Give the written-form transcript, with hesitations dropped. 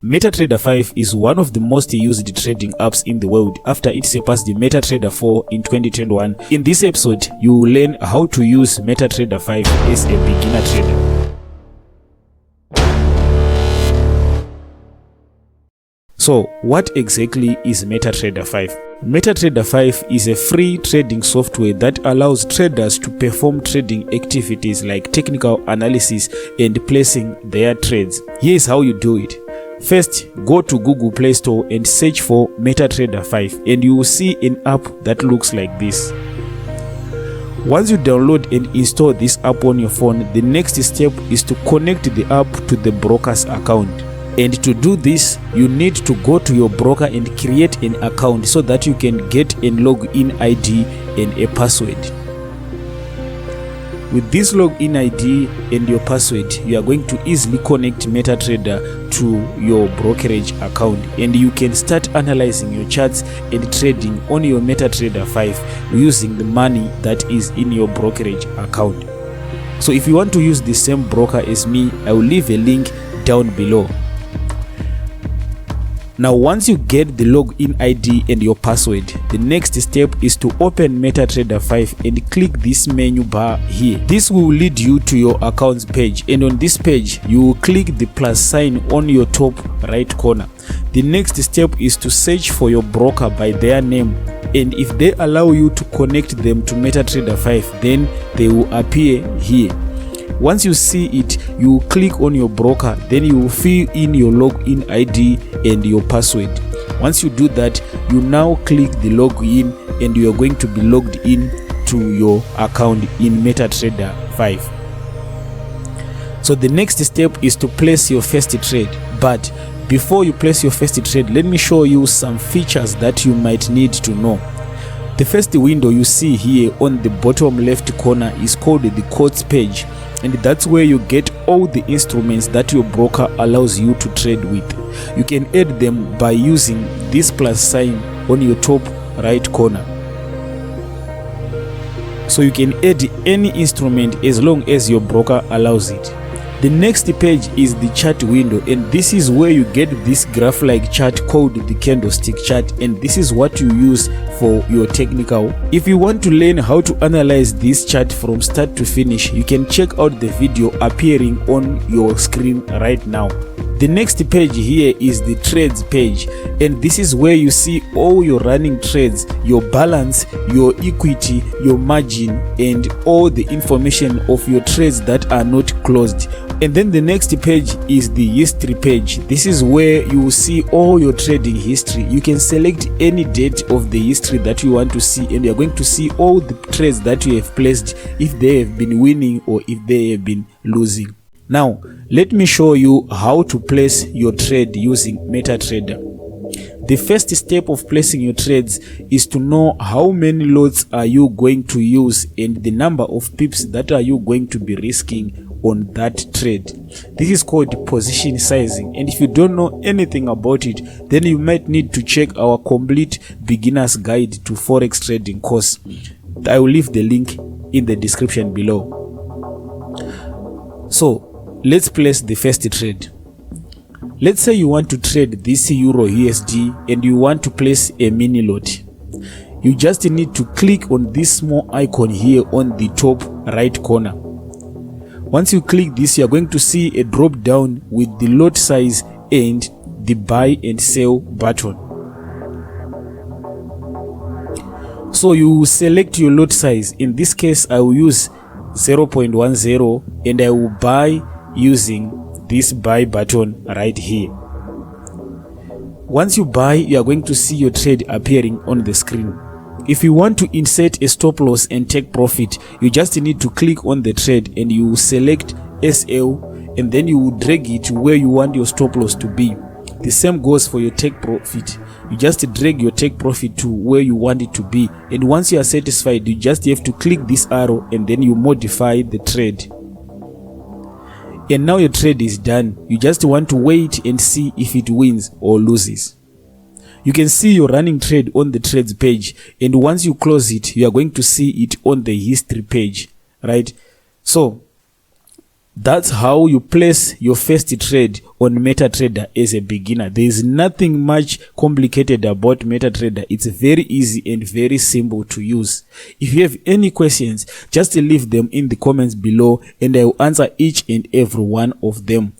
Metatrader 5 is one of the most used trading apps in the world after it surpassed the Metatrader 4 in 2021. In this episode, you will learn how to use Metatrader 5 as a beginner trader. So, what exactly is Metatrader 5? Metatrader 5 is a free trading software that allows traders to perform trading activities like technical analysis and placing their trades. Here's how you do it. First, go to Google Play Store and search for Metatrader 5 and you will see an app that looks like this. Once you download and install this app on your phone, the next step is to connect the app to the broker's account. And to do this, you need to go to your broker and create an account so that you can get a login ID and a password. With this login ID and your password, you are going to easily connect Metatrader to your brokerage account and you can start analyzing your charts and trading on your Metatrader 5 using the money that is in your brokerage account. So if you want to use the same broker as me, I will leave a link down below. Now once you get the login ID and your password, the next step is to open Metatrader 5 and click this menu bar here. This will lead you to your accounts page, and on this page you will click the plus sign on your top right corner. The next step is to search for your broker by their name, and if they allow you to connect them to Metatrader 5, then they will appear here. Once you see it, you will click on your broker, then you will fill in your login ID and your password. Once you do that, you now click the login and you are going to be logged in to your account in Metatrader 5. So the next step is to place your first trade. But before you place your first trade, let me show you some features that you might need to know. The first window you see here on the bottom left corner is called the quotes page, and that's where you get all the instruments that your broker allows you to trade with. You can add them by using this plus sign on your top right corner. So you can add any instrument as long as your broker allows it. The next page is the chart window, and this is where you get this graph-like chart called the candlestick chart, and this is what you use for your technical. If you want to learn how to analyze this chart from start to finish, you can check out the video appearing on your screen right now. The next page here is the trades page, and this is where you see all your running trades, your balance, your equity, your margin, and all the information of your trades that are not closed. And then the next page is the history page. This is where you will see all your trading history. You can select any date of the history that you want to see, and you are going to see all the trades that you have placed, if they have been winning or if they have been losing. Now, let me show you how to place your trade using Metatrader. The first step of placing your trades is to know how many lots are you going to use and the number of pips that are you going to be risking on that trade. This is called position sizing, and if you don't know anything about it, then you might need to check our complete beginner's guide to forex trading course. I will leave the link in the description below. So let's place the first trade. Let's say you want to trade this Euro USD and you want to place a mini lot. You just need to click on this small icon here on the top right corner. Once you click this, you are going to see a drop down with the lot size and the buy and sell button. So you select your lot size. In this case, I will use 0.10 and I will buy using this buy button right here. Once you buy, you are going to see your trade appearing on the screen. If you want to insert a stop loss and take profit, you just need to click on the trade and you select SL, and then you will drag it where you want your stop loss to be. The same goes for your take profit. You just drag your take profit to where you want it to be, and once you are satisfied, you just have to click this arrow and then you modify the trade. And now your trade is done. You just want to wait and see if it wins or loses. You can see your running trade on the trades page, and once you close it, you are going to see it on the history page, right? So That's how you place your first trade on Metatrader as a beginner. There is nothing much complicated about Metatrader. It's very easy and very simple to use. If you have any questions, just leave them in the comments below and I will answer each and every one of them.